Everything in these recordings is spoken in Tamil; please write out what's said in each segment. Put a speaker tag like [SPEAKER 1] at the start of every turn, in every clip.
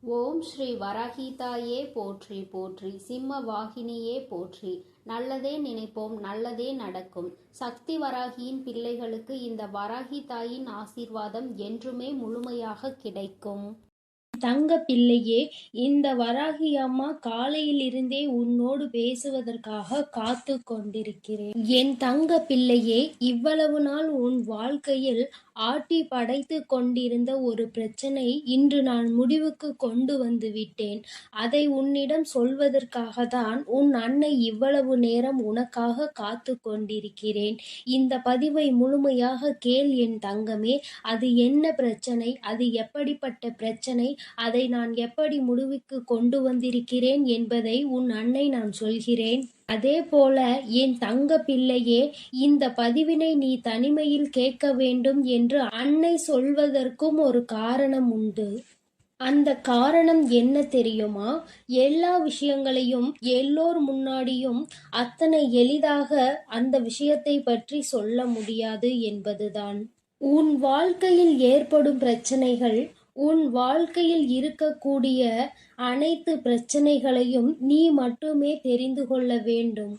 [SPEAKER 1] ஓம் ஸ்ரீ வராகிதாயே போற்றி போற்றி, சிம்ம வாகினியே போற்றி. நல்லதே நினைப்போம், நல்லதே நடக்கும். சக்தி வராகியின் பிள்ளைகளுக்கு இந்த வராகி தாயின் ஆசீர்வாதம் என்றுமே முழுமையாக கிடைக்கும்.
[SPEAKER 2] தங்க பிள்ளையே, இந்த வராகி அம்மா காலையில் இருந்தே உன்னோடு பேசுவதற்காக காத்து கொண்டிருக்கிறேன். என் தங்க பிள்ளையே, இவ்வளவு நாள் உன் வாழ்க்கையில் ஆட்டி படைத்து கொண்டிருந்த ஒரு பிரச்சனை இன்று நான் முடிவுக்கு கொண்டு வந்து விட்டேன். அதை உன்னிடம் சொல்வதற்காக தான் உன் அன்னை இவ்வளவு நேரம் உனக்காக காத்து கொண்டிருக்கிறேன். இந்த பதிவை முழுமையாக கேள் என் தங்கமே. அது என்ன பிரச்சனை, அது எப்படிப்பட்ட பிரச்சனை, அதை நான் எப்படி முடிவுக்கு கொண்டு வந்திருக்கிறேன் என்பதை உன் அன்னை நான் சொல்கிறேன். அதே போல என் தங்க பிள்ளையே, இந்த பதிவினை நீ தனிமையில் கேட்க வேண்டும் என்று அன்னை சொல்வதற்கும் ஒரு காரணம் உண்டு. அந்த காரணம் என்ன தெரியுமா? எல்லா விஷயங்களையும் எல்லோர் முன்னாடியும் அத்தனை எளிதாக அந்த விஷயத்தை பற்றி சொல்ல முடியாது என்பதுதான். உன் வாழ்க்கையில் ஏற்படும் பிரச்சனைகள், உன் வாழ்க்கையில் இருக்கக்கூடிய அனைத்து பிரச்சனைகளையும் நீ மட்டுமே தெரிந்து கொள்ள வேண்டும்.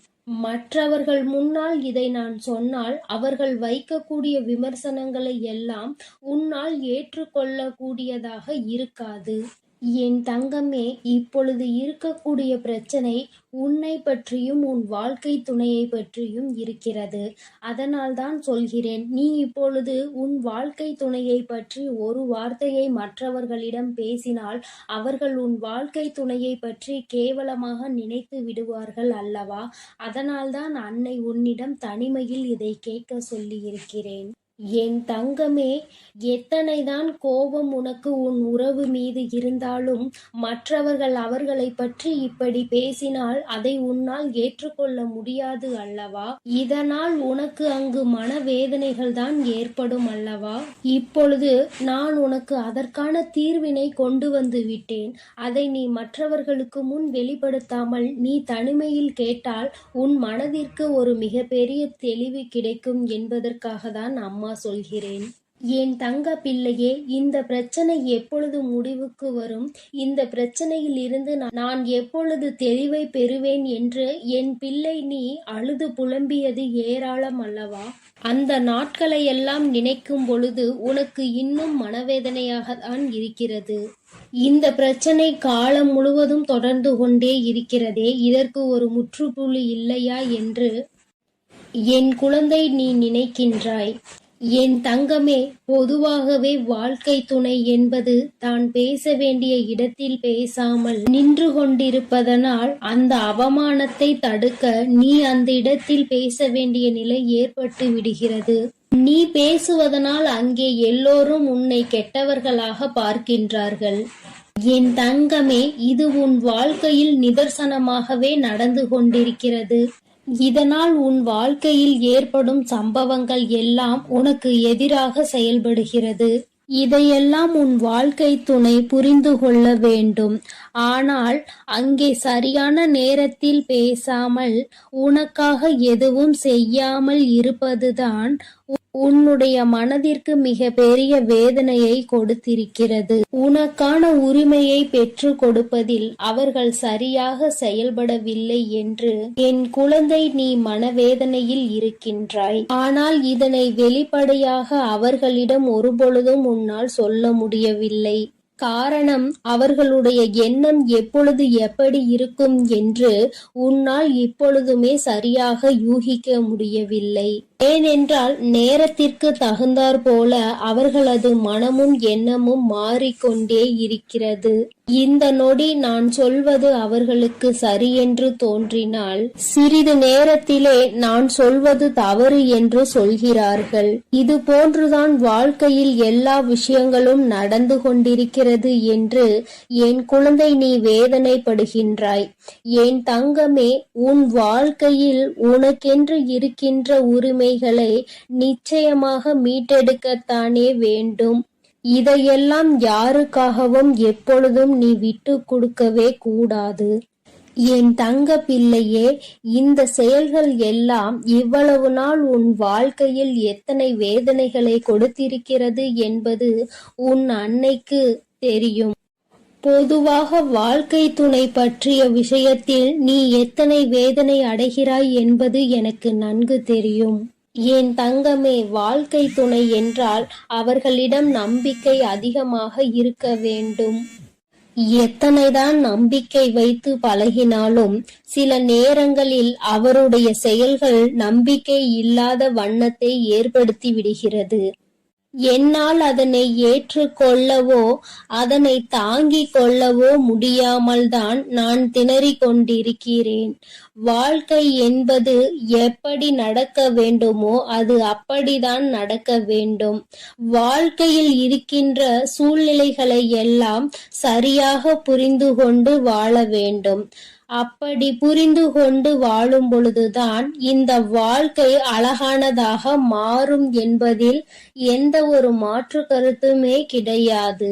[SPEAKER 2] மற்றவர்கள் முன்னால் இதை நான் சொன்னால் அவர்கள் வைக்கக்கூடிய விமர்சனங்களை எல்லாம் உன்னால் ஏற்றுக்கொள்ளக்கூடியதாக இருக்காது. என் தங்கமே, இப்பொழுது இருக்கக்கூடிய பிரச்சனை உன்னை பற்றியும் உன் வாழ்க்கை துணையை பற்றியும் இருக்கிறது. அதனால் தான் சொல்கிறேன், நீ இப்பொழுது உன் வாழ்க்கை துணையை பற்றி ஒரு வார்த்தையை மற்றவர்களிடம் பேசினால் அவர்கள் உன் வாழ்க்கை துணையை பற்றி கேவலமாக நினைத்து விடுவார்கள் அல்லவா? அதனால்தான் அன்னை உன்னிடம் தனிமையில் இதை கேட்க சொல்லியிருக்கிறேன். என் தங்கமே, எத்தனைதான் கோபம் உனக்கு உன் உறவு மீது இருந்தாலும் மற்றவர்கள் அவர்களை பற்றி இப்படி பேசினால் அதை உன்னால் ஏற்றுக்கொள்ள முடியாது அல்லவா? இதனால் உனக்கு அங்கு மனவேதனைகள் தான் ஏற்படும் அல்லவா? இப்பொழுது நான் உனக்கு அதற்கான தீர்வினை கொண்டு வந்து விட்டேன். அதை நீ மற்றவர்களுக்கு முன் வெளிப்படுத்தாமல் நீ தனிமையில் கேட்டால் உன் மனதிற்கு ஒரு மிகப்பெரிய தெளிவு கிடைக்கும் என்பதற்காக தான் அம்மா சொல்கிறேன். என் தங்க பிள்ளையே, இந்த பிரச்சனை எப்பொழுது முடிவுக்கு வரும், இந்த பிரச்சனையில் இருந்து நான் எப்பொழுது தெளிவை பெறுவேன் என்று என் பிள்ளை நீ அழுது புலம்பியது ஏராளம் அல்லவா? அந்த நாட்களை எல்லாம் நினைக்கும் பொழுது உனக்கு இன்னும் மனவேதனையாக தான் இருக்கிறது. இந்த பிரச்சனை காலம் முழுவதும் தொடர்ந்து கொண்டே இருக்கிறதே, இதற்கு ஒரு முற்றுப்புள்ளி இல்லையா என்று என் குழந்தை நீ நினைக்கின்றாய். என் தங்கமே, பொதுவாகவே வாழ்க்கை துணை என்பது தான் பேச வேண்டிய இடத்தில் பேசாமல் நின்று கொண்டிருப்பதனால் அந்த அவமானத்தை தடுக்க நீ அந்த இடத்தில் பேச வேண்டிய நிலை ஏற்பட்டு விடுகிறது. நீ பேசுவதனால் அங்கே எல்லோரும் உன்னை கெட்டவர்களாக பார்க்கின்றார்கள். என் தங்கமே, இது உன் வாழ்க்கையில் நிதர்சனமாகவே நடந்து கொண்டிருக்கிறது. இதனால் உன் வாழ்க்கையில் ஏற்படும் சம்பவங்கள் எல்லாம் உனக்கு எதிராக செயல்படுகிறது. இதையெல்லாம் உன் வாழ்க்கை துணை புரிந்து கொள்ள வேண்டும். ஆனால் அங்கே சரியான நேரத்தில் பேசாமல் உனக்காக எதுவும் செய்யாமல் இருப்பதுதான் உன்னுடைய மனதிற்கு மிக பெரிய வேதனையை கொடுத்திருக்கிறது. உனக்கான உரிமையை பெற்று கொடுப்பதில் அவர்கள் சரியாக செயல்படவில்லை என்று என் குழந்தை நீ மனவேதனையில் இருக்கின்றாய். ஆனால் இதனை வெளிப்படையாக அவர்களிடம் ஒருபொழுதும் உன்னால் சொல்ல முடியவில்லை. காரணம், அவர்களுடைய எண்ணம் எப்பொழுது எப்படி இருக்கும் என்று உன்னால் இப்பொழுதுமே சரியாக யூகிக்க முடியவில்லை. ஏனென்றால் நேரத்திற்கு தகுந்தாற் போல அவர்களது மனமும் எண்ணமும் மாறிக்கொண்டே இருக்கிறது. இந்த நொடி நான் சொல்வது அவர்களுக்கு சரியென்று தோன்றினால் சிறிது நேரத்திலே நான் சொல்வது தவறு என்று சொல்கிறார்கள். இது போன்றுதான் வாழ்க்கையில் எல்லா விஷயங்களும் நடந்து கொண்டிருக்கிறது என்று என் குழந்தை நீ வேதனைப்படுகின்றாய். என் தங்கமே, உன் வாழ்க்கையில் உனக்கென்று இருக்கின்ற உரிமைகளை நிச்சயமாக மீட்டெடுக்கத்தானே வேண்டும். இதையெல்லாம் யாருக்காகவும் எப்பொழுதும் நீ விட்டு கொடுக்கவே கூடாது. என் தங்க பிள்ளையே, இந்த செயல்கள் எல்லாம் இவ்வளவு நாள் உன் வாழ்க்கையில் எத்தனை வேதனைகளை கொடுத்திருக்கிறது என்பது உன் அன்னைக்கு தெரியும். பொதுவாக வாழ்க்கை துணை பற்றிய விஷயத்தில் நீ எத்தனை வேதனை அடைகிறாய் என்பது எனக்கு நன்கு தெரியும். என் தங்கமே, வாழ்க்கை துணை என்றால் அவர்களிடம் நம்பிக்கை அதிகமாக இருக்க வேண்டும். எத்தனைதான் நம்பிக்கை வைத்து பழகினாலும் சில நேரங்களில் அவருடைய செயல்கள் நம்பிக்கை இல்லாத வண்ணத்தை ஏற்படுத்தி விடுகிறது. என்னால் அதனை ஏற்றுக்கொள்ளவோ அதனை தாங்கிக் கொள்ளவோ முடியாமல்தான் நான் திணறிக் கொண்டிருக்கிறேன். வாழ்க்கை என்பது எப்படி நடக்க வேண்டுமோ அது அப்படிதான் நடக்க வேண்டும். வாழ்க்கையில் இருக்கின்ற சூழ்நிலைகளை எல்லாம் சரியாக புரிந்து கொண்டு வாழ வேண்டும். அப்படி புரிந்து கொண்டு வாழும் பொழுதுதான் இந்த வாழ்க்கை அழகானதாக மாறும் என்பதில் எந்த ஒரு மாற்று கருத்துமே கிடையாது.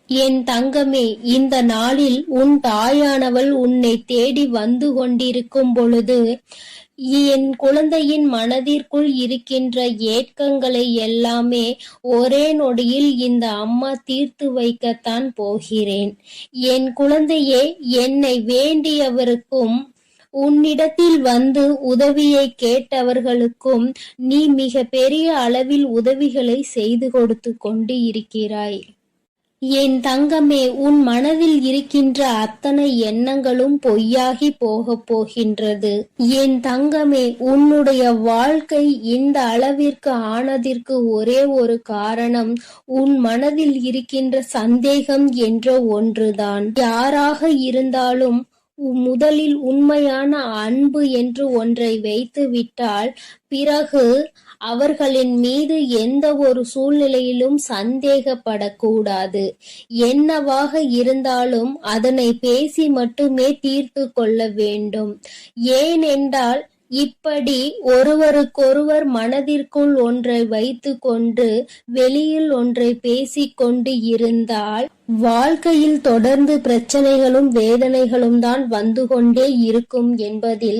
[SPEAKER 2] என் தங்கமே, இந்த நாளில் உன் தாயானவள் உன்னை தேடி வந்து கொண்டிருக்கும் பொழுது என் குழந்தையின் மனதிற்குள் இருக்கின்ற ஏக்கங்களை எல்லாமே ஒரே நொடியில் இந்த அம்மா தீர்த்து வைக்கத்தான் போகிறேன். என் குழந்தையே, என்னை வேண்டியவருக்கும் உன்னிடத்தில் வந்து உதவியை கேட்டவர்களுக்கும் நீ மிக பெரிய அளவில் உதவிகளை செய்து கொடுத்து கொண்டு இருக்கிறாய். என் தங்கமே, உன் மனதில் இருக்கின்ற அத்தனை எண்ணங்களும் பொய்யாகி போகப் போகின்றது. என் தங்கமே, உன்னுடைய வாழ்க்கை இந்த அளவிற்கு ஆனதற்கு ஒரே ஒரு காரணம் உன் மனதில் இருக்கின்ற சந்தேகம் என்ற ஒன்றுதான். யாராக இருந்தாலும் முதலில் உண்மையான அன்பு என்று ஒன்றை வைத்து விட்டால் பிறகு அவர்களின் மீது எந்த ஒரு சூழ்நிலையிலும் சந்தேகப்படக்கூடாது. என்னவாக இருந்தாலும் அதனை பேசி மட்டுமே தீர்த்து கொள்ள வேண்டும். ஏனென்றால் இப்படி ஒருவருக்கொருவர் மனதிற்குள் ஒன்றை வைத்து கொண்டு வெளியில் ஒன்றை பேசிக்கொண்டு இருந்தால் வாழ்க்கையில் தொடர்ந்து பிரச்சனைகளும் வேதனைகளும் தான் வந்து கொண்டே இருக்கும் என்பதில்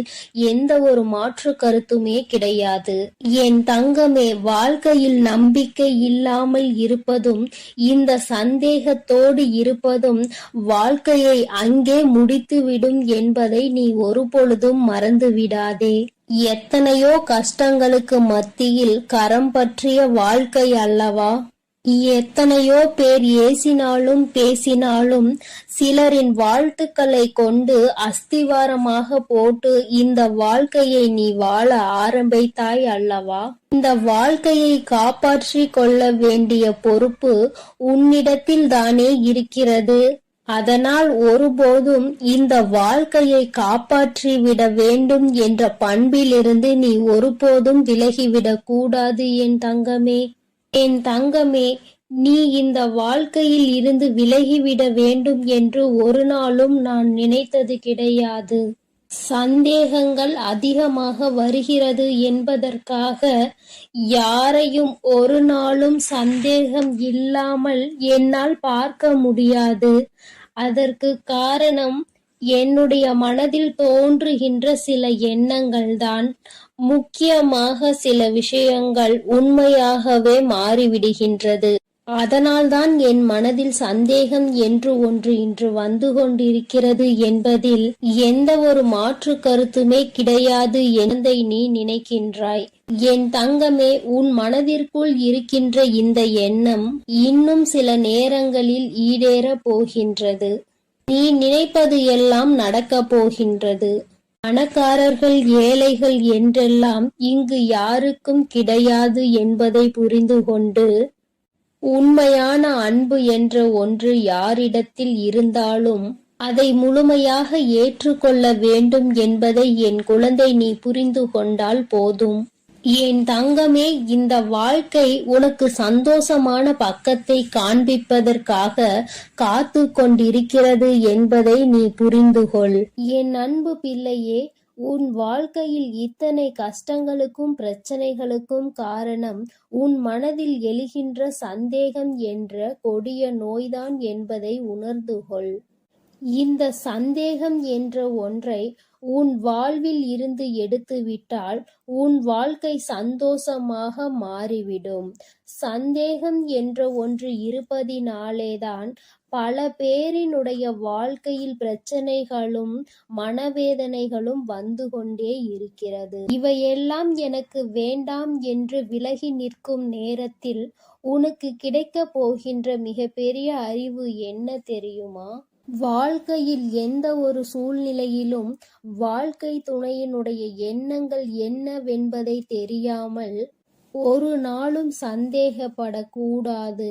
[SPEAKER 2] எந்த ஒரு மாற்று கருத்துமே கிடையாது. என் தங்கமே, வாழ்க்கையில் நம்பிக்கை இல்லாமல் இருப்பதும் இந்த சந்தேகத்தோடு இருப்பதும் வாழ்க்கையை அங்கே முடித்துவிடும் என்பதை நீ ஒருபொழுதும் மறந்து விடாதே. எத்தனையோ கஷ்டங்களுக்கு மத்தியில் கரம் பற்றிய வாழ்க்கை அல்லவா? எத்தனையோ பேர் ஏசினாலும் பேசினாலும் சிலரின் வாழ்த்துக்களை கொண்டு அஸ்திவாரமாக போட்டு இந்த வாழ்க்கையை நீ வாழ ஆரம்பித்தாய் அல்லவா? இந்த வாழ்க்கையை காப்பாற்றி கொள்ள வேண்டிய பொறுப்பு உன்னிடத்தில் தானே இருக்கிறது. அதனால் ஒருபோதும் இந்த வாழ்க்கையை காப்பாற்றி விட வேண்டும் என்ற பண்பிலிருந்து நீ ஒருபோதும் விலகிவிடக் கூடாது என் தங்கமே. என் தங்கமே, நீ இந்த வாழ்க்கையில் இருந்து விலகிவிட வேண்டும் என்று ஒரு நாளும் நான் நினைத்தது கிடையாது. சந்தேகங்கள் அதிகமாக வருகிறது என்பதற்காக யாரையும் ஒரு நாளும் சந்தேகம் இல்லாமல் என்னால் பார்க்க முடியாது. அதற்கு காரணம் என்னுடைய மனதில் தோன்றுகின்ற சில எண்ணங்கள்தான். முக்கியமாக சில விஷயங்கள் உண்மையாகவே மாறிவிடுகின்றது. அதனால்தான் என் மனதில் சந்தேகம் என்று ஒன்று இன்று வந்து கொண்டிருக்கிறது என்பதில் எந்த ஒரு மாற்று கருத்துமே கிடையாது என்பதை நீ நினைக்கின்றாய். என் தங்கமே, உன் மனதிற்குள் இருக்கின்ற இந்த எண்ணம் இன்னும் சில நேரங்களில் ஈடேறப் போகின்றது. நீ நினைப்பது எல்லாம் நடக்கப் போகின்றது. பணக்காரர்கள் ஏழைகள் என்றெல்லாம் இங்கு யாருக்கும் கிடையாது என்பதை புரிந்து கொண்டு உண்மையான அன்பு என்ற ஒன்று யாரிடத்தில் இருந்தாலும் அதை முழுமையாக ஏற்றுக்கொள்ள வேண்டும் என்பதை என் குழந்தை நீ புரிந்து கொண்டால் போதும். என் தங்கமே, இந்த வாழ்க்கை உனக்கு சந்தோஷமான பக்கத்தை காண்பிப்பதற்காக காத்து கொண்டிருக்கிறது என்பதை நீ புரிந்து கொள். என் அன்பு பிள்ளையே, உன் வாழ்க்கையில் இத்தனை கஷ்டங்களுக்கும் பிரச்சனைகளுக்கும் காரணம் உன் மனதில் எழுகின்ற சந்தேகம் என்ற கொடிய நோய்தான் என்பதை உணர்ந்து கொள். இந்த சந்தேகம் என்ற ஒன்றை உன் வாழ்வில் இருந்து எடுத்துவிட்டால் உன் வாழ்க்கை சந்தோஷமாக மாறிவிடும். சந்தேகம் என்ற ஒன்று இருப்பதினாலேதான் பல பேரினுடைய வாழ்க்கையில் பிரச்சனைகளும் மனவேதனைகளும் வந்து கொண்டே இருக்கிறது. இவையெல்லாம் எனக்கு வேண்டாம் என்று விலகி நிற்கும் நேரத்தில் உனக்கு கிடைக்கப் போகின்ற மிகப்பெரிய அறிவு என்ன தெரியுமா? வாழ்க்கையில் எந்த ஒரு சூழ்நிலையிலும் வாழ்க்கை துணையினுடைய எண்ணங்கள் என்னவென்பதை தெரியாமல் ஒரு நாளும் சந்தேகப்படக்கூடாது.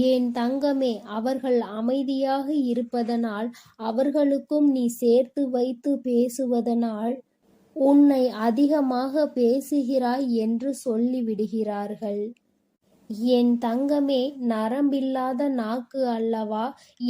[SPEAKER 2] என் தங்கமே, அவர்கள் அமைதியாக இருப்பதனால், அவர்களுக்கும் நீ சேர்த்து வைத்து பேசுவதனால் உன்னை அதிகமாக பேசுகிறாய் என்று சொல்லிவிடுகிறார்கள். என் தங்கமே, நரம்பில்லாத நாக்கு அல்லவா,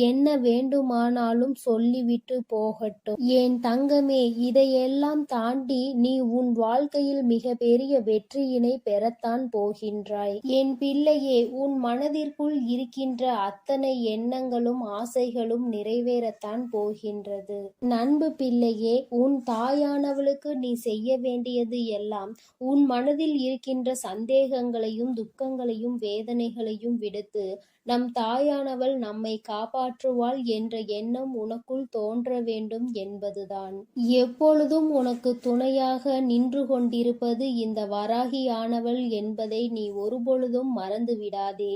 [SPEAKER 2] என்ன வேண்டுமானாலும் சொல்லிவிட்டு போகட்டும். என் தங்கமே, இதையெல்லாம் தாண்டி நீ உன் வாழ்க்கையில் மிக பெரிய வெற்றியினை பெறத்தான் போகின்றாய். என் பிள்ளையே, உன் மனதிற்குள் இருக்கின்ற அத்தனை எண்ணங்களும் ஆசைகளும் நிறைவேறத்தான் போகின்றது. நண்பு பிள்ளையே, உன் தாயானவளுக்கு நீ செய்ய வேண்டியது எல்லாம் உன் மனதில் இருக்கின்ற சந்தேகங்களையும் துக்கங்களையும் வேதனைகளையும் விடுத்து நம் தாயானவள் நம்மை காப்பாற்றுவாள் என்ற எண்ணம் உனக்குள் தோன்ற வேண்டும் என்பதுதான். எப்பொழுதும் உனக்கு துணையாக நின்று கொண்டிருப்பது இந்த வராகியானவள் என்பதை நீ ஒருபொழுதும் மறந்து விடாதே.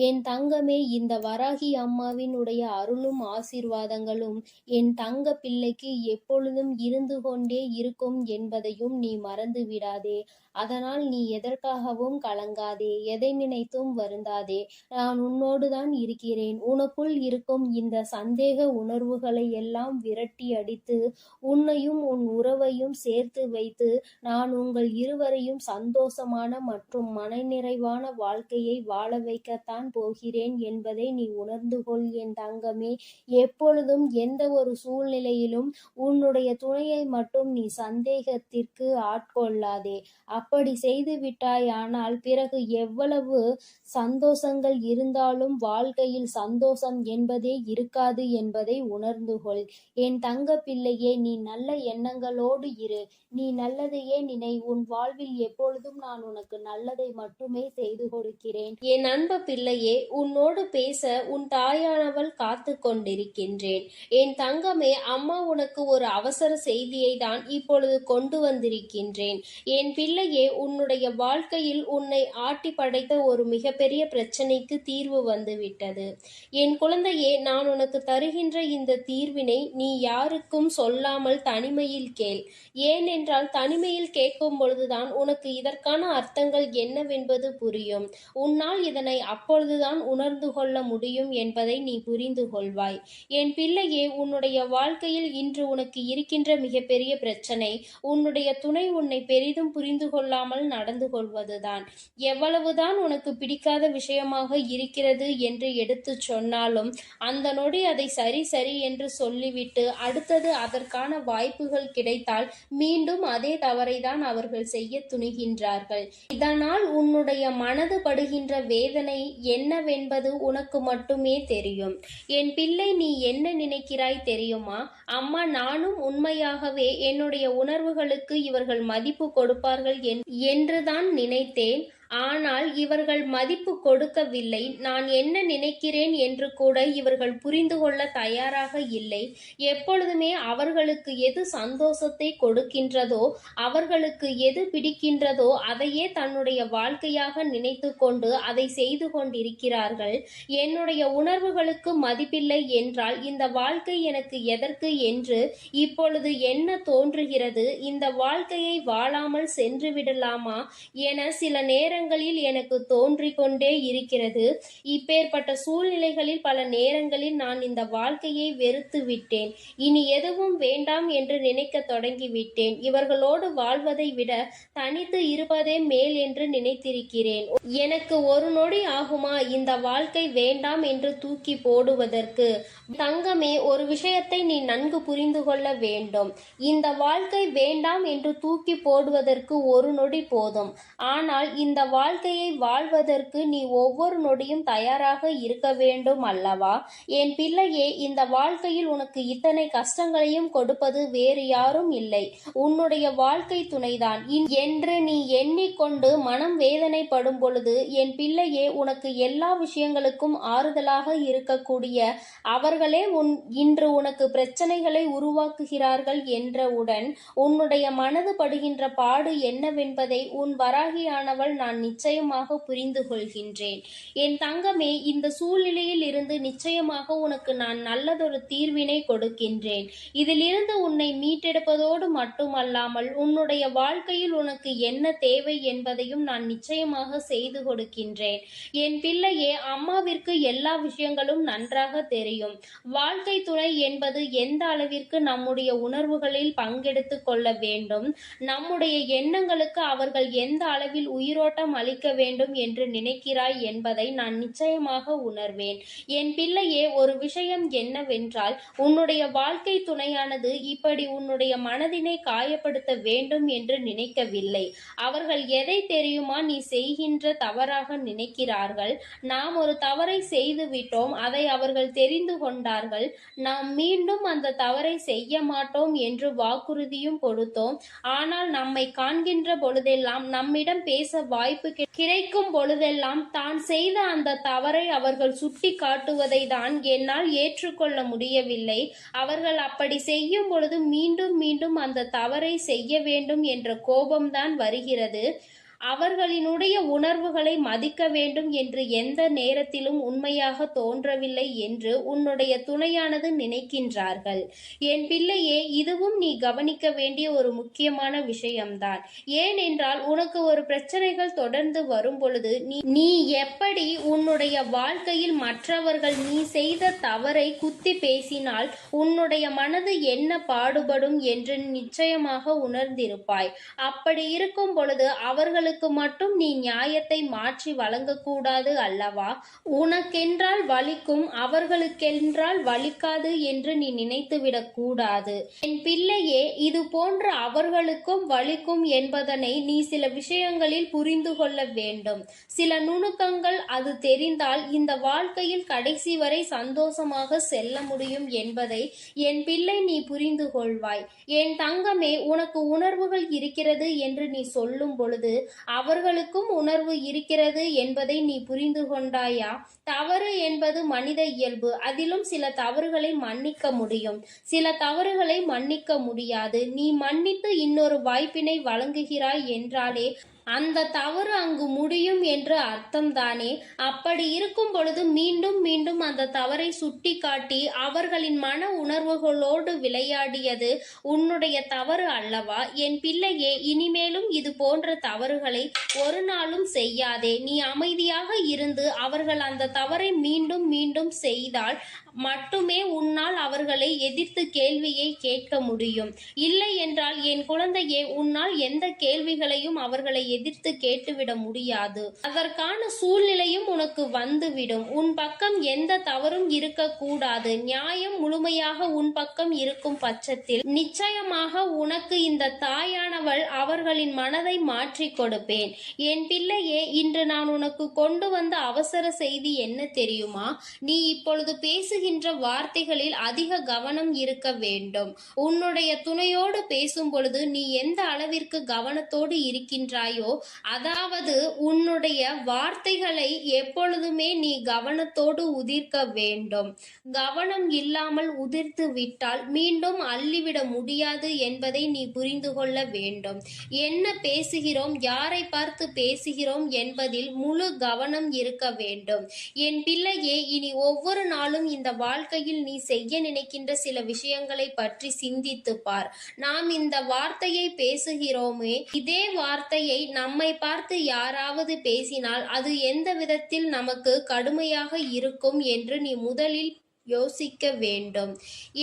[SPEAKER 2] என் தங்கமே, இந்த வராகி அம்மாவினுடைய அருளும் ஆசீர்வாதங்களும் என் தங்க பிள்ளைக்கு எப்பொழுதும் இருந்து கொண்டே இருக்கும் என்பதையும் நீ மறந்து விடாதே. அதனால் நீ எதற்காகவும் கலங்காதே, எதை நினைத்தும் வருந்தாதே. நான் உன்னோடுதான் இருக்கிறேன். உனக்குள் இருக்கும் இந்த சந்தேக உணர்வுகளை எல்லாம் விரட்டி அடித்து உன்னையும் உன் உறவையும் சேர்த்து வைத்து நான் உங்கள் இருவரையும் சந்தோஷமான மற்றும் மனநிறைவான வாழ்க்கையை வாழ வைக்கத்தான் போகிறேன் என்பதை நீ உணர்ந்து கொள் என் தங்கமே. எப்பொழுதும் எந்த ஒரு சூழ்நிலையிலும் உன்னுடைய துணையை மட்டும் நீ சந்தேகத்திற்கு ஆட்கொள்ளாதே. அப்படி செய்து விட்டாயானால் பிறகு எவ்வளவு சந்தோஷங்கள் இருந்தாலும் வாழ்க்கையில் சந்தோஷம் என்பதே இருக்காது என்பதை உணர்ந்து கொள். என் தங்க பிள்ளையே, நீ நல்ல எண்ணங்களோடு இரு. நீ நல்லதையே நினை. உன் வாழ்வில் எப்பொழுதும் நான் உனக்கு நல்லதை மட்டுமே செய்து கொடுக்கிறேன். என் அன்பு பிள்ளையே, உன்னோடு பேச உன் தாயானவள் காத்து கொண்டிருக்கின்றேன். என் தங்கமே, அம்மா உனக்கு ஒரு அவசர செய்தியை தான் இப்பொழுது கொண்டு வந்திருக்கின்றேன். என் பிள்ளையே, உன்னுடைய வாழ்க்கையில் உன்னை ஆட்டி படைத்த ஒரு மிகப்பெரிய பிரச்சனைக்கு தீர்வு வந்துவிட்டது. என் குழந்தையே, நான் உனக்கு தருகின்ற இந்த தீர்வினை நீ யாருக்கும் சொல்லாமல் தனிமையில் கேள். ஏனென்றால் தனிமையில் கேட்கும் பொழுதுதான் உனக்கு இதற்கான அர்த்தங்கள் என்னவென்பது புரியும். உன்னால் இதனை அப்பொழுதுதான் உணர்ந்து கொள்ள முடியும் என்பதை நீ புரிந்து கொள்வாய். என் பிள்ளையே, உன்னுடைய வாழ்க்கையில் இன்று உனக்கு இருக்கின்ற மிகப்பெரிய பிரச்சனை உன்னுடைய துணை உன்னை பெரிதும் புரிந்து கொள்ளாமல் நடந்து கொள்வதுதான். எவ்வளவுதான் உனக்கு பிடிக்காத விஷயமாக இருக்கிறது என்று எடுத்து சொன்னாலும் அந்த நொடி அதை சரி சரி என்று சொல்லிவிட்டு அடுத்தது அதற்கான வாய்ப்புகள் கிடைத்தால் மீண்டும் அதே தவறை தான் அவர்கள் செய்ய துணிகின்றார்கள். இதனால் உன்னுடைய மனது படுகின்ற வேதனை என்னவென்பது உனக்கு மட்டுமே தெரியும். என் பிள்ளை, நீ என்ன நினைக்கிறாய் தெரியுமா? அம்மா, நானும் உண்மையாகவே என்னுடைய உணர்வுகளுக்கு இவர்கள் மதிப்பு கொடுப்பார்கள் என்றுதான் நினைத்தேன். ஆனால் இவர்கள் மதிப்பு கொடுக்கவில்லை. நான் என்ன நினைக்கிறேன் என்று கூட இவர்கள் புரிந்து கொள்ள தயாராக இல்லை. எப்பொழுதுமே அவர்களுக்கு எது சந்தோஷத்தை கொடுக்கின்றதோ, அவர்களுக்கு எது பிடிக்கின்றதோ அதையே தன்னுடைய வாழ்க்கையாக நினைத்து கொண்டு அதை செய்து கொண்டிருக்கிறார்கள். என்னுடைய உணர்வுகளுக்கு மதிப்பில்லை என்றால் இந்த வாழ்க்கை எனக்கு எதற்கு என்று இப்பொழுது என்ன தோன்றுகிறது? இந்த வாழ்க்கையை வாழாமல் சென்று விடலாமா என சில நேரங்களில் எனக்கு தோன்றிக் கொண்டே இருக்கிறது. இப்பேற்பட்ட சூழ்நிலைகளில் பல நேரங்களில் நான் இந்த வாழ்க்கையை வெறுத்து விட்டேன். இனி எதுவும் வேண்டாம் என்று நினைக்க தொடங்கிவிட்டேன். இவர்களோடு வாழ்வதை விட தனித்து இருப்பதே மேல் என்று நினைத்திருக்கிறேன். எனக்கு ஒரு நொடி ஆகுமா இந்த வாழ்க்கை வேண்டாம் என்று தூக்கி போடுவதற்கு? தங்கமே, ஒரு விஷயத்தை நீ நன்கு புரிந்து கொள்ள வேண்டும். இந்த வாழ்க்கை வேண்டாம் என்று தூக்கி போடுவதற்கு ஒரு நொடி போதும். ஆனால் இந்த வாழ்க்கையை வாழ்வதற்கு நீ ஒவ்வொரு நொடியும் தயாராக இருக்க வேண்டும் அல்லவா? என் பிள்ளையே, இந்த வாழ்க்கையில் உனக்கு இத்தனை கஷ்டங்களையும் கொடுப்பது வேறு யாரும் இல்லை, உன்னுடைய வாழ்க்கை துணைதான் என்று நீ எண்ணிக்கொண்டு மனம் வேதனைப்படும் பொழுது, என் பிள்ளையே, உனக்கு எல்லா விஷயங்களுக்கும் ஆறுதலாக இருக்கக்கூடிய அவர்களே இன்று உனக்கு பிரச்சனைகளை உருவாக்குகிறார்கள் என்றவுடன் உன்னுடைய மனது படுகின்ற பாடு என்னவென்பதை உன் வராகியானவள் நான் நிச்சயமாக புரிந்து கொள்கின்றேன். என் தங்கமே, இந்த சூழ்நிலையில் இருந்து நிச்சயமாக உனக்கு நான் நல்லதொரு தீர்வினை கொடுக்கின்றேன். இதிலிருந்து உன்னை மீட்டெடுப்பதோடு மட்டுமல்லாமல் உன்னுடைய வாழ்க்கையில் உனக்கு என்ன தேவை என்பதையும் நான் நிச்சயமாக செய்து கொடுக்கின்றேன். என் பிள்ளையே, அம்மாவிற்கு எல்லா விஷயங்களும் நன்றாக தெரியும். வாழ்க்கை துணை என்பது எந்த அளவிற்கு நம்முடைய உணர்வுகளில் பங்கெடுத்து கொள்ள வேண்டும், நம்முடைய எண்ணங்களுக்கு அவர்கள் எந்த அளவில் உயிரோட்டம் அளிக்க வேண்டும் என்று நினைக்கிறாய் என்பதை நான் நிச்சயமாக உணர்வேன். என் பிள்ளையே, ஒரு விஷயம் என்னவென்றால், உன்னுடைய வாழ்க்கை துணையானது இப்படி உன்னுடைய மனதினை காயப்படுத்த வேண்டும் என்று நினைக்கவில்லை. அவர்கள் எதை தெரியுமா நீ செய்கின்ற தவறாக நினைக்கிறார்கள். நாம் ஒரு தவறை செய்து விட்டோம், அதை அவர்கள் தெரிந்து கொண்டார்கள். நாம் மீண்டும் அந்த தவறை செய்ய மாட்டோம் என்று வாக்குறுதியும் கொடுத்தோம். ஆனால் நம்மை காண்கின்ற பொழுதெல்லாம், நம்மிடம் பேச வாய்ப்பு கிடைக்கும் பொழுதெல்லாம் தான் செய்த அந்த தவறை அவர்கள் சுட்டி காட்டுவதை தான் என்னால் ஏற்றுக்கொள்ள முடியவில்லை. அவர்கள் அப்படி செய்யும் பொழுது மீண்டும் மீண்டும் அந்த தவறை செய்ய வேண்டும் என்ற கோபம்தான் வருகிறது. அவர்களினுடைய உணர்வுகளை மதிக்க வேண்டும் என்று எந்த நேரத்திலும் உண்மையாக தோன்றவில்லை என்று உன்னுடைய துணையானது நினைக்கின்றார்கள். என் பிள்ளையே, இதுவும் நீ கவனிக்க வேண்டிய ஒரு முக்கியமான விஷயம்தான். ஏனென்றால், உனக்கு ஒரு பிரச்சனைகள் தொடர்ந்து வரும் பொழுது நீ எப்படி உன்னுடைய வாழ்க்கையில் மற்றவர்கள் நீ செய்த தவறை குத்தி பேசினால் உன்னுடைய மனது என்ன பாடுபடும் என்று நிச்சயமாக உணர்ந்திருப்பாய். அப்படி இருக்கும் பொழுது அவர்களுக்கு மட்டும் நீ நியாயத்தை மாற்றி வழங்கக்கூடாது அல்லவா? உனக்கென்றால் வலிக்கும், அவர்களுக்கென்றால் வலிக்காது என்று நீ நினைத்துவிடக் கூடாது. என் பிள்ளையே, இது போன்ற அவர்களுக்கும் வலிக்கும் என்பதனை நீ சில விஷயங்களில் புரிந்து கொள்ள வேண்டும். சில நுணுக்கங்கள் அது தெரிந்தால் இந்த வாழ்க்கையில் கடைசி வரை சந்தோஷமாக செல்ல முடியும் என்பதை என் பிள்ளை நீ புரிந்து கொள்வாய். என் தங்கமே, உனக்கு உணர்வுகள் இருக்கிறது என்று நீ சொல்லும் பொழுது அவர்களுக்கும் உணர்வு இருக்கிறது என்பதை நீ புரிந்து கொண்டாயா? தவறு என்பது மனித இயல்பு. அதிலும் சில தவறுகளை மன்னிக்க முடியும், சில தவறுகளை மன்னிக்க முடியாது. நீ மன்னித்து இன்னொரு வாய்ப்பினை வழங்குகிறாய் என்றாலே அந்த தவறு அங்கு முடியும் என்று அர்த்தம்தானே? அப்படி இருக்கும் பொழுது மீண்டும் மீண்டும் அந்த தவறை சுட்டி காட்டி அவர்களின் மன உணர்வுகளோடு விளையாடியது உன்னுடைய தவறு அல்லவா? என் பிள்ளையே, இனிமேலும் இது போன்ற தவறுகளை ஒரு நாளும் செய்யாதே. நீ அமைதியாக இருந்து அவர்கள் அந்த தவறை மீண்டும் மீண்டும் செய்தால் மட்டுமே உன்னால் அவர்களை எதிர்த்து கேள்வியை கேட்க முடியும். இல்லை என்றால் என் குழந்தையே, உன்னால் எந்த கேள்விகளையும் அவர்களை எதிர்த்து கேட்டுவிட முடியாது. அதற்கான சூழ்நிலையும் உனக்கு வந்துவிடும். உன் பக்கம் எந்த தவறும் இருக்கக்கூடாது. நியாயம் முழுமையாக உன் பக்கம் இருக்கும் பட்சத்தில் நிச்சயமாக உனக்கு இந்த தாயானவள் அவர்களின் மனதை மாற்றி கொடுப்பேன். என் பிள்ளையே, இன்று நான் உனக்கு கொண்டு வந்த அவசர செய்தி என்ன தெரியுமா? நீ இப்பொழுது பேசுகின்ற வார்த்தைகளில் அதிக கவனம் இருக்க வேண்டும். உன்னுடைய துணையோடு பேசும் பொழுது நீ எந்த அளவிற்கு கவனத்தோடு இருக்கின்றாயோ, அதாவது உன்னுடைய வார்த்தைகளை எப்பொழுதுமே நீ கவனத்தோடு உதிர்க்க வேண்டும். கவனம் இல்லாமல் உதிர்த்து விட்டால் மீண்டும் அள்ளிவிட முடியாது என்பதை நீ புரிந்து கொள்ள வேண்டும். என்ன பேசுகிறோம், யாரை பார்த்து பேசுகிறோம் என்பதில் முழு கவனம் இருக்க வேண்டும். என் பிள்ளையே, இனி ஒவ்வொரு நாளும் இந்த வாழ்க்கையில் நீ செய்ய நினைக்கின்ற சில விஷயங்களை பற்றி சிந்தித்து பார். நாம் இந்த வார்த்தையை பேசுகிறோமே, இதே வார்த்தையை நம்மை பார்த்து யாராவது பேசினால் அது எந்த விதத்தில் நமக்கு கடுமையாக இருக்கும் என்று நீ முதலில் யோசிக்க வேண்டும்.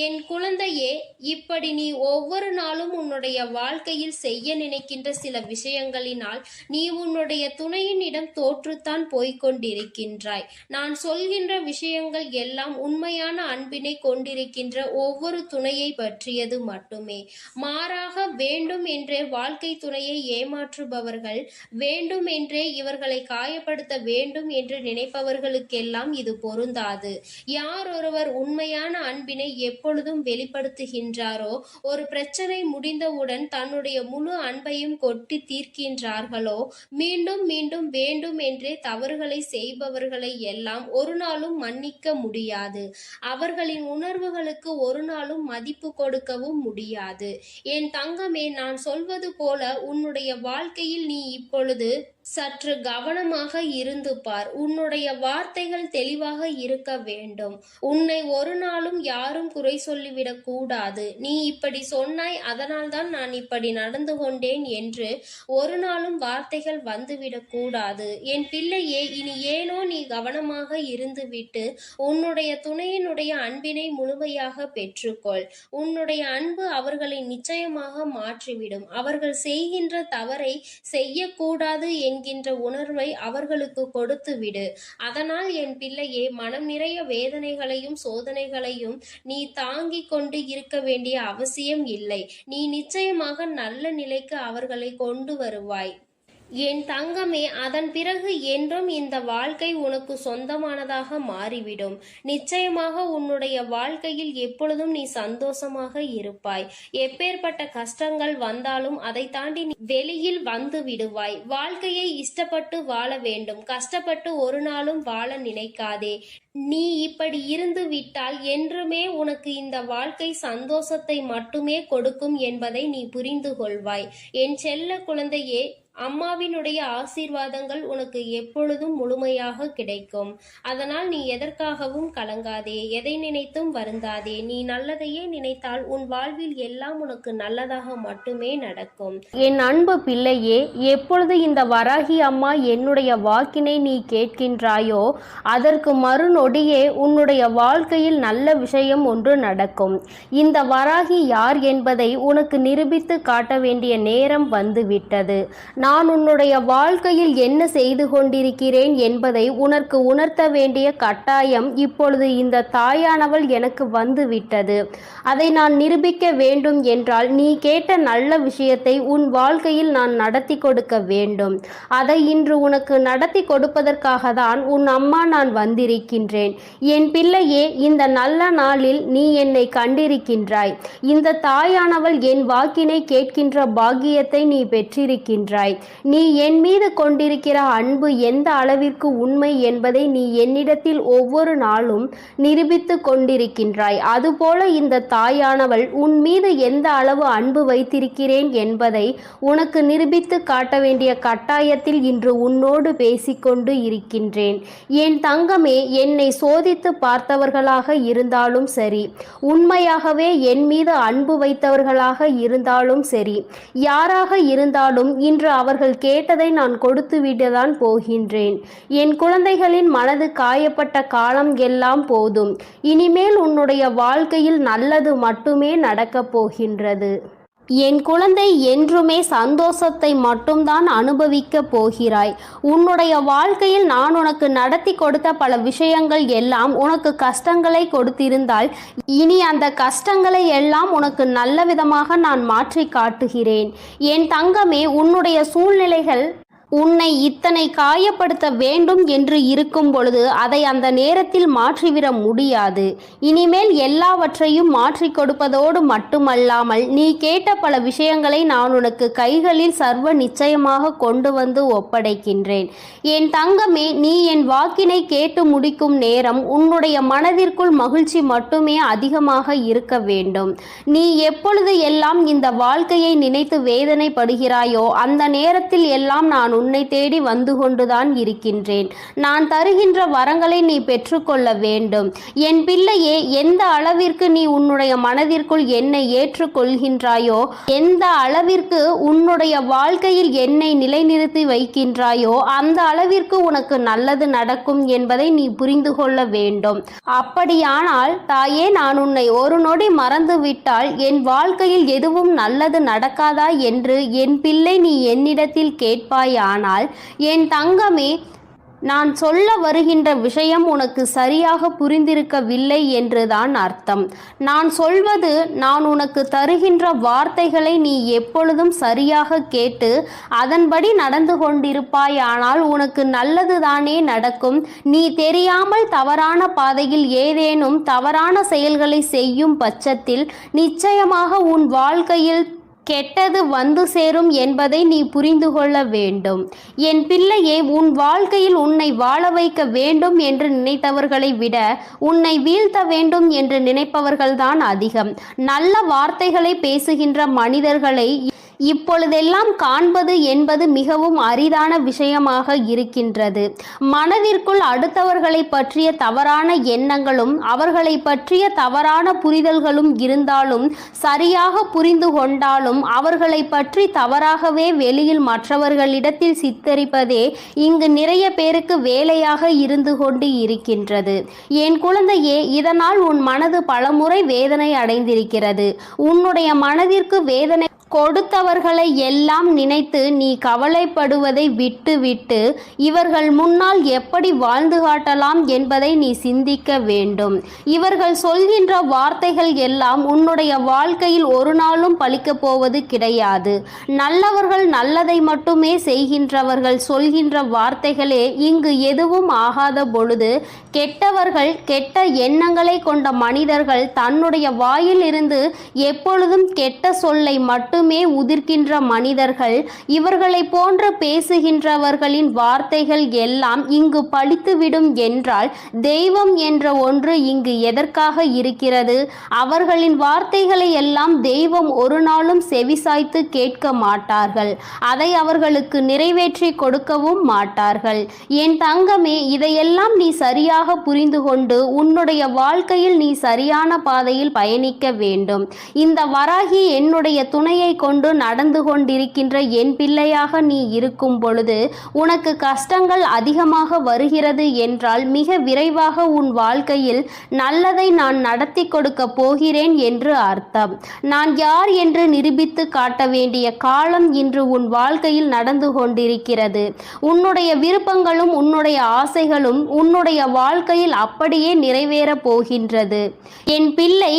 [SPEAKER 2] என் குழந்தையே, இப்படி நீ ஒவ்வொரு நாளும் உன்னுடைய வாழ்க்கையில் செய்ய நினைக்கின்ற சில விஷயங்களினால் நீ உன்னுடைய துணையினிடம் தோற்றுத்தான் போய்கொண்டிருக்கின்றாய். நான் சொல்கின்ற விஷயங்கள் எல்லாம் உண்மையான அன்பினை கொண்டிருக்கின்ற ஒவ்வொரு துணையை பற்றியது மட்டுமே. மாறாக வேண்டும் என்றே வாழ்க்கை துணையை ஏமாற்றுபவர்கள், வேண்டும் என்றே இவர்களை காயப்படுத்த வேண்டும் என்று நினைப்பவர்களுக்கெல்லாம் இது பொருந்தாது. யார் ஒருவர் உண்மையான அன்பினை எப்பொழுதும் வெளிப்படுத்துகின்றாரோ, ஒரு பிரச்சனை முடிந்தவுடன் தன்னுடைய முழு அன்பையும் கொட்டி தீர்க்கின்றார்களோ, மீண்டும் மீண்டும் வேண்டும் என்றே தவறுகளை செய்பவர்களை எல்லாம் ஒரு நாளும் மன்னிக்க முடியாது. அவர்களின் உணர்வுகளுக்கு ஒரு நாளும் மதிப்பு கொடுக்கவும் முடியாது. என் தங்கமே, நான் சொல்வது போல உன்னுடைய வாழ்க்கையில் நீ இப்பொழுது சற்று கவனமாக இருந்து பார். உன்னுடைய வார்த்தைகள் தெளிவாக இருக்க வேண்டும். உன்னை ஒரு நாளும் யாரும் குறை சொல்லிவிடக் கூடாது. நீ இப்படி சொன்னாய், அதனால்தான் நான் இப்படி நடந்து கொண்டேன் என்று ஒரு நாளும் வார்த்தைகள் வந்துவிடக் கூடாது. என் பிள்ளையே, இனி ஏனோ நீ கவனமாக இருந்துவிட்டு உன்னுடைய துணையினுடைய அன்பினை முழுமையாக பெற்றுக்கொள். உன்னுடைய அன்பு அவர்களை நிச்சயமாக மாற்றிவிடும். அவர்கள் செய்கின்ற தவறை செய்யக்கூடாது என்கின்ற உணர்வை அவர்களுக்கு கொடுத்து விடு. அதனால் என் பிள்ளையே, மனம் நிறைய வேதனைகளையும் சோதனைகளையும் நீ தாங்கிக் கொண்டு இருக்க வேண்டிய அவசியம் இல்லை. நீ நிச்சயமாக நல்ல நிலைக்கு அவர்களை கொண்டு வருவாய். என் தங்கமே, அதன் பிறகு என்றும் இந்த வாழ்க்கை உனக்கு சொந்தமானதாக மாறிவிடும். நிச்சயமாக உன்னுடைய வாழ்க்கையில் எப்பொழுதும் நீ சந்தோஷமாக இருப்பாய். எப்பேற்பட்ட கஷ்டங்கள் வந்தாலும் அதை தாண்டி நீ வெளியில் வந்து விடுவாய். வாழ்க்கையை இஷ்டப்பட்டு வாழ வேண்டும். கஷ்டப்பட்டு ஒரு நாளும் வாழ நினைக்காதே. நீ இப்படி இருந்து விட்டால் என்றுமே உனக்கு இந்த வாழ்க்கை சந்தோஷத்தை மட்டுமே கொடுக்கும் என்பதை நீ புரிந்து கொள்வாய். என் செல்ல குழந்தையே, அம்மாவினுடைய ஆசீர்வாதங்கள் உனக்கு எப்பொழுதும் முழுமையாக கிடைக்கும். அதனால் நீ எதற்காகவும் கலங்காதே, எதை நினைத்தும் வருந்தாதே. நீ நல்லதையே நினைத்தால் உன் வாழ்வில் எல்லாம் உனக்கு நல்லதாக மட்டுமே நடக்கும்.
[SPEAKER 1] என் அன்பு பிள்ளையே, எப்பொழுது இந்த வராகி அம்மா என்னுடைய வாக்கினை நீ கேட்கின்றாயோ, அதற்கு மறுநொடியே உன்னுடைய வாழ்க்கையில் நல்ல விஷயம் ஒன்று நடக்கும். இந்த வராகி யார் என்பதை உனக்கு நிரூபித்து காட்ட வேண்டிய நேரம் வந்துவிட்டது. நான் உன்னுடைய வாழ்க்கையில் என்ன செய்து கொண்டிருக்கிறேன் என்பதை உனக்கு உணர்த்த வேண்டிய கட்டாயம் இப்பொழுது இந்த தாயானவள் எனக்கு வந்துவிட்டது. அதை நான் நிரூபிக்க வேண்டும் என்றால் நீ கேட்ட நல்ல விஷயத்தை உன் வாழ்க்கையில் நான் நடத்தி கொடுக்க வேண்டும். அதை இன்று உனக்கு நடத்தி கொடுப்பதற்காக தான் உன் அம்மா நான் வந்திருக்கின்றேன். என் பிள்ளையே, இந்த நல்ல நாளில் நீ என்னை கண்டிருக்கின்றாய். இந்த தாயானவள் என் வாக்கினை கேட்கின்ற பாக்கியத்தை நீ பெற்றிருக்கின்றாய். நீ என் மீது கொண்டிருக்கிற அன்பு எந்த அளவிற்கு உண்மை என்பதை நீ என்னிடத்தில் ஒவ்வொரு நாளும் நிரூபித்து கொண்டிருக்கின்றாய். அதுபோல இந்த தாயானவள் உன் மீது எந்த அளவு அன்பு வைத்திருக்கிறேன் என்பதை உனக்கு நிரூபித்து காட்ட வேண்டிய கட்டாயத்தில் இன்று உன்னோடு பேசிக்கொண்டு இருக்கின்றேன். என் தங்கமே, என்னை சோதித்து பார்த்தவர்களாக இருந்தாலும் சரி, உண்மையாகவே என் மீது அன்பு வைத்தவர்களாக இருந்தாலும் சரி, யாராக இருந்தாலும் இன்று அவர்கள் கேட்டதை நான் கொடுத்து விடத்தான் போகின்றேன். என் குழந்தைகளின் மனது காயப்பட்ட காலம் எல்லாம் போதும். இனிமேல் உன்னுடைய வாழ்க்கையில் நல்லது மட்டுமே நடக்கப் போகின்றது. என் குழந்தை, என்றுமே சந்தோஷத்தை மட்டும்தான் அனுபவிக்க போகிறாய். உன்னுடைய வாழ்க்கையில் நான் உனக்கு நடத்தி கொடுத்த பல விஷயங்கள் எல்லாம் உனக்கு கஷ்டங்களை கொடுத்திருந்தால் இனி அந்த கஷ்டங்களை எல்லாம் உனக்கு நல்ல விதமாக நான் மாற்றி காட்டுகிறேன். என் தங்கமே, உன்னுடைய சூழ்நிலைகள் உன்னை இத்தனை காயப்படுத்த வேண்டும் என்று இருக்கும் பொழுது அதை அந்த நேரத்தில் மாற்றிவிட முடியாது. இனிமேல் எல்லாவற்றையும் மாற்றி கொடுப்பதோடு மட்டுமல்லாமல் நீ கேட்ட பல விஷயங்களை நான் உனக்கு கைகளில் சர்வ நிச்சயமாக கொண்டு வந்து ஒப்படைக்கின்றேன். என் தங்கமே, நீ என் வாக்கினை கேட்டு முடிக்கும் நேரம் உன்னுடைய மனதிற்குள் மகிழ்ச்சி மட்டுமே அதிகமாக இருக்க வேண்டும். நீ எப்பொழுது எல்லாம் இந்த வாழ்க்கையை நினைத்து வேதனைப்படுகிறாயோ அந்த நேரத்தில் எல்லாம் நான் உன்னை தேடி வந்து கொண்டுதான் இருக்கின்றேன். நான் தருகின்ற வரங்களை நீ பெற்றுக்கொள்ள வேண்டும். என் பிள்ளையே, எந்த அளவிற்கு நீ உன்னுடைய மனதிற்குள் என்னை ஏற்றுக்கொள்கின்றாயோ, எந்த அளவிற்கு உன்னுடைய வாழ்க்கையில் என்னை நிலைநிறுத்தி வைக்கின்றாயோ, அந்த அளவிற்கு உனக்கு நல்லது நடக்கும் என்பதை நீ புரிந்து கொள்ள வேண்டும். அப்படியானால் தாயே, நான் உன்னை ஒரு நொடி மறந்துவிட்டால் என் வாழ்க்கையில் எதுவும் நல்லது நடக்காதா என்று என் பிள்ளை நீ என்னிடத்தில் கேட்பாயானால், என் தங்கமே, நான் சொல்ல வருகின்ற விஷயம் உனக்கு சரியாக புரிந்திருக்கவில்லை என்றுதான் அர்த்தம். நான் சொல்வது, நான் உனக்கு தருகின்ற வார்த்தைகளை நீ எப்பொழுதும் சரியாக கேட்டு அதன்படி நடந்து கொண்டிருப்பாயானால் உனக்கு நல்லதுதானே நடக்கும். நீ தெரியாமல் தவறான பாதையில் ஏதேனும் தவறான செயல்களை செய்யும் பட்சத்தில் நிச்சயமாக உன் வாழ்க்கையில் கெட்டது வந்து சேரும் என்பதை நீ புரிந்து கொள்ள வேண்டும். என் பிள்ளையே, உன் வாழ்க்கையில் உன்னை வாழ வைக்க வேண்டும் என்று நினைத்தவர்களை விட உன்னை வீழ்த்த வேண்டும் என்று நினைப்பவர்கள்தான் அதிகம். நல்ல வார்த்தைகளை பேசுகின்ற மனிதர்களை இப்பொழுதெல்லாம் காண்பது என்பது மிகவும் அரிதான விஷயமாக இருக்கின்றது. மனதிற்குள் அடுத்தவர்களை பற்றிய தவறான எண்ணங்களும் அவர்களை பற்றிய தவறான புரிதல்களும் இருந்தாலும், சரியாக புரிந்து கொண்டாலும் அவர்களை பற்றி தவறாகவே வெளியில் மற்றவர்களிடத்தில் சித்தரிப்பதே இங்கு நிறைய பேருக்கு வேலையாக இருந்து கொண்டு இருக்கின்றது. என் குழந்தையே, இதனால் உன் மனது பலமுறை வேதனை அடைந்திருக்கிறது. உன்னுடைய மனதிற்கு வேதனை கொடுத்தவர்களை எல்லாம் நினைத்து நீ கவலைப்படுவதை விட்டுவிட்டு இவர்கள் முன்னால் எப்படி வாழ்ந்து காட்டலாம் என்பதை நீ சிந்திக்க வேண்டும். இவர்கள் சொல்கின்ற வார்த்தைகள் எல்லாம் உன்னுடைய வாழ்க்கையில் ஒரு நாளும் பலிக்கப் போவது கிடையாது. நல்லவர்கள் நல்லதை மட்டுமே செய்கின்றவர்கள் சொல்கின்ற வார்த்தைகளே இங்கு எதுவும் ஆகாத பொழுது, கெட்டவர்கள், கெட்ட எண்ணங்களை கொண்ட மனிதர்கள் தன்னுடைய வாயில் இருந்து எப்பொழுதும் கெட்ட சொல்லை மட்டுமே உதிர்க்கின்ற மனிதர்கள், இவர்களை போன்ற பேசுகின்றவர்களின் வார்த்தைகள் எல்லாம் இங்கு பலித்துவிடும் என்றால் தெய்வம் என்ற ஒன்று இங்கு எதற்காக இருக்கிறது? அவர்களின் வார்த்தைகளை எல்லாம் தெய்வம் ஒரு நாளும் செவிசாய்த்து கேட்க மாட்டார்கள். அதை அவர்களுக்கு நிறைவேற்றி கொடுக்கவும் மாட்டார்கள். என் தங்கமே, இதையெல்லாம் நீ சரியாக புரிந்து கொண்டு உன்னுடைய வாழ்க்கையில் நீ சரியான பாதையில் பயணிக்க வேண்டும். இந்த வராகி என்னுடைய துணையை கொண்டு நடந்து கொண்டிருக்கின்ற என் பிள்ளையாக நீ இருக்கும் பொழுது உனக்கு கஷ்டங்கள் அதிகமாக வருகிறது என்றால் மிக விரைவாக உன் வாழ்க்கையில் நல்லதை நான் நடத்தி கொடுக்க போகிறேன் என்று அர்த்தம். நான் யார் என்று நிரூபித்து காட்ட வேண்டிய காலம் இன்று உன் வாழ்க்கையில் நடந்து கொண்டிருக்கிறது. உன்னுடைய விருப்பங்களும் உன்னுடைய ஆசைகளும் உன்னுடைய வாழ்க்கையில் அப்படியே நிறைவேறப் போகின்றது. என் பிள்ளை,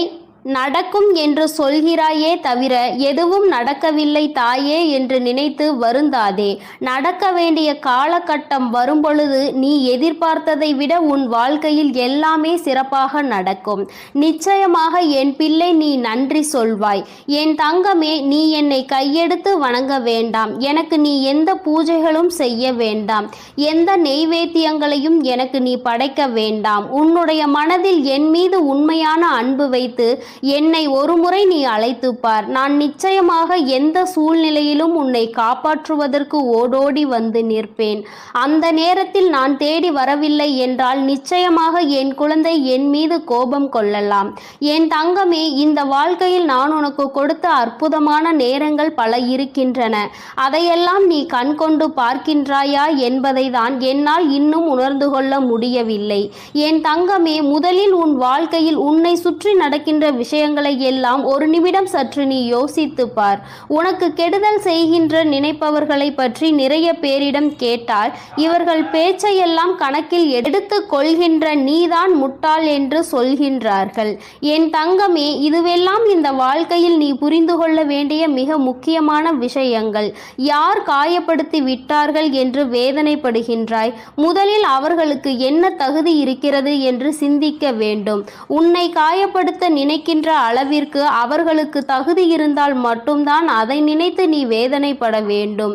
[SPEAKER 1] நடக்கும் என்று சொல்கிறாயே தவிர எதுவும் நடக்கவில்லை தாயே என்று நினைத்து வருந்தாதே. நடக்க வேண்டிய காலகட்டம் வரும்பொழுது நீ எதிர்பார்த்ததை விட உன் வாழ்க்கையில் எல்லாமே சிறப்பாக நடக்கும். நிச்சயமாக என் பிள்ளை, நீ நன்றி சொல்வாய். என் தங்கமே, நீ என்னை கையெடுத்து வணங்க வேண்டாம். எனக்கு நீ எந்த பூஜைகளும் செய்ய வேண்டாம். எந்த நெய்வேத்தியங்களையும் எனக்கு நீ படைக்க வேண்டாம். உன்னுடைய மனதில் என் மீது உண்மையான அன்பு வைத்து என்னை ஒருமுறை நீ அழைத்து பார். நான் நிச்சயமாக எந்த சூழ்நிலையிலும் உன்னை காப்பாற்றுவதற்கு ஓடோடி வந்து நிற்பேன். அந்த நேரத்தில் நான் தேடி வரவில்லை என்றால் நிச்சயமாக என் குழந்தை என் மீது கோபம் கொள்ளலாம். என் தங்கமே, இந்த வாழ்க்கையில் நான் உனக்கு கொடுத்த அற்புதமான நேரங்கள் பல இருக்கின்றன. அதையெல்லாம் நீ கண் கொண்டு பார்க்கின்றாயா என்பதை தான் என்னால் இன்னும் உணர்ந்து கொள்ள முடியவில்லை. என் தங்கமே, முதலில் உன் வாழ்க்கையில் உன்னை சுற்றி நடக்கின்ற விஷயங்களை எல்லாம் ஒரு நிமிடம் சற்று நீ யோசித்து பார். உனக்கு கெடுதல் செய்கின்ற நினைப்பவர்களை பற்றி நிறைய பேரிடம் கேட்டால் இவர்கள் பேச்சையெல்லாம் கணக்கில் எடுத்து கொள்கின்ற நீதான் முட்டாள் என்று சொல்கின்றார்கள். என் தங்கமே, இதுவெல்லாம் இந்த வாழ்க்கையில் நீ புரிந்து கொள்ள வேண்டிய மிக முக்கியமான விஷயங்கள். யார் காயப்படுத்தி விட்டார்கள் என்று வேதனைப்படுகின்றாய்? முதலில் அவர்களுக்கு என்ன தகுதி இருக்கிறது என்று சிந்திக்க வேண்டும். உன்னை காயப்படுத்த நினைக்கின்ற அளவிற்கு அவர்களுக்கு தகுதி இருந்தால் மட்டும்தான் அதை நினைத்து நீ வேதனைப்பட வேண்டும்.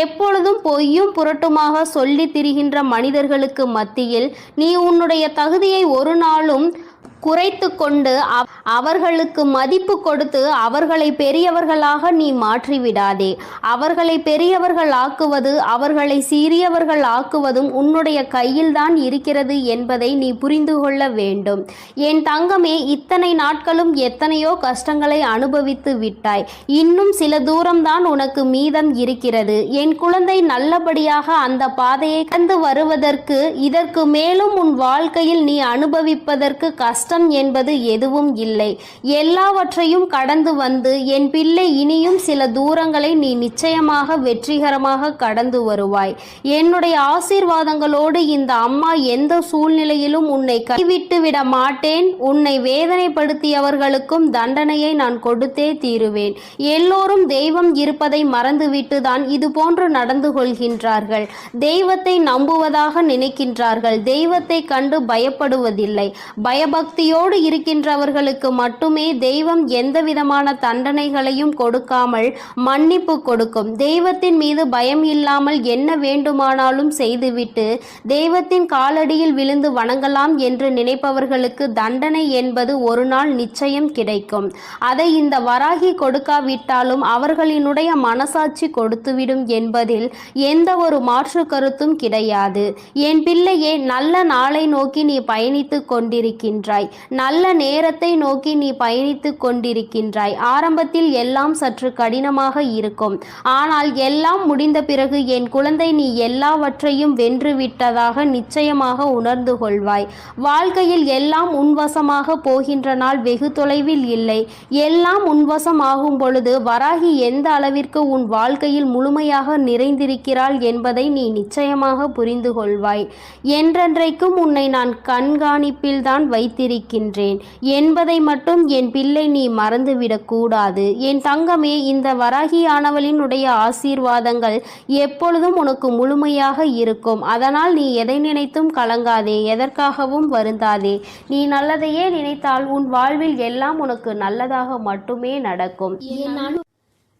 [SPEAKER 1] எப்பொழுதும் பொய்யும் புரட்டுமாக சொல்லி திரிகின்ற மனிதர்களுக்கு மத்தியில் நீ உன்னுடைய தகுதியை ஒரு நாளும் குறைத்து கொண்டு அவர்களுக்கு மதிப்பு கொடுத்து அவர்களை பெரியவர்களாக நீ மாற்றிவிடாதே. அவர்களை பெரியவர்கள் ஆக்குவது, அவர்களை சிறியவர்கள் ஆக்குவதும் உன்னுடைய கையில்தான் இருக்கிறது என்பதை நீ புரிந்து கொள்ள வேண்டும். என் தங்கமே, இத்தனை நாட்களும் எத்தனையோ கஷ்டங்களை அனுபவித்து விட்டாய். இன்னும் சில தூரம்தான் உனக்கு மீதம் இருக்கிறது. என் குழந்தை, நல்லபடியாக அந்த பாதையை கடந்து வருவதற்கு இதற்கு மேலும் உன் வாழ்க்கையில் நீ அனுபவிப்பதற்கு கஷ்டம் என்பது எதுவும் இல்லை. எல்லாவற்றையும் கடந்து வந்து என் பிள்ளை, இனியும் சில தூரங்களை நீ நிச்சயமாக வெற்றிகரமாக கடந்து வருவாய். என்னுடைய ஆசீர்வாதங்களோடு இந்த அம்மா எந்த சூழ்நிலையிலும் உன்னை கைவிட்டு விட மாட்டேன். உன்னை வேதனைப்படுத்தியவர்களுக்கும் தண்டனையை நான் கொடுத்தே தீருவேன். எல்லோரும் தெய்வம் இருப்பதை மறந்துவிட்டுதான் இது போன்று நடந்து கொள்கின்றார்கள். தெய்வத்தை நம்புவதாக நினைக்கின்றார்கள். தெய்வத்தை கண்டு பயப்படுவதில்லை. பயபக்தியோடு இருக்கின்றவர்களுக்கு மட்டுமே தெய்வம் எந்தவிதமான தண்டனைகளையும் கொடுக்காமல் மன்னிப்பு கொடுக்கும். தெய்வத்தின் மீது பயம் இல்லாமல் என்ன வேண்டுமானாலும் செய்துவிட்டு தெய்வத்தின் காலடியில் விழுந்து வணங்கலாம் என்று நினைப்பவர்களுக்கு தண்டனை என்பது ஒரு நாள் நிச்சயம் கிடைக்கும். அதை இந்த வராகி கொடுக்காவிட்டாலும் அவர்களினுடைய மனசாட்சி கொடுத்துவிடும் என்பதில் எந்த ஒரு மாற்று கருத்தும் கிடையாது. என் பிள்ளையே, நல்ல நாளை நோக்கி நீ பயணித்துக் கொண்டிருக்கின்றாய். நல்ல நேரத்தை நோக்கி நீ பயணித்துக் கொண்டிருக்கின்றாய். ஆரம்பத்தில் எல்லாம் சற்று கடினமாக இருக்கும். ஆனால் எல்லாம் முடிந்த பிறகு என் குழந்தை, நீ எல்லாவற்றையும் வென்றுவிட்டதாக நிச்சயமாக உணர்ந்து கொள்வாய். வாழ்க்கையில் எல்லாம் உன்வசமாக போகின்ற நாள் வெகு தொலைவில் இல்லை. எல்லாம் உன்வசம் ஆகும் பொழுது வராகி எந்த அளவிற்கு உன் வாழ்க்கையில் முழுமையாக நிறைந்திருக்கிறாள் என்பதை நீ நிச்சயமாக புரிந்து கொள்வாய். என்றென்றைக்கும் உன்னை நான் கண்காணிப்பில் தான் வைத்திருக்கின்றேன் என்பதை மட்டும் என் பிள்ளை நீ மறந்துவிடக் கூடாது. என் தங்கமே, இந்த வராகியானவளினுடைய ஆசீர்வாதங்கள் எப்பொழுதும் உனக்கு முழுமையாக இருக்கும். அதனால் நீ எதை நினைத்தும் கலங்காதே, எதற்காகவும் வருந்தாதே. நீ நல்லதையே நினைத்தால் உன் வாழ்வில் எல்லாம் உனக்கு நல்லதாக மட்டுமே நடக்கும்.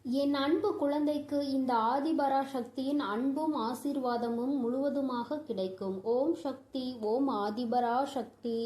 [SPEAKER 1] என் அன்பு குழந்தைக்கு இந்த ஆதிபரா சக்தியின் அன்பும் ஆசீர்வாதமும் முழுவதுமாக கிடைக்கும். ஓம் சக்தி, ஓம் ஆதிபரா சக்தி.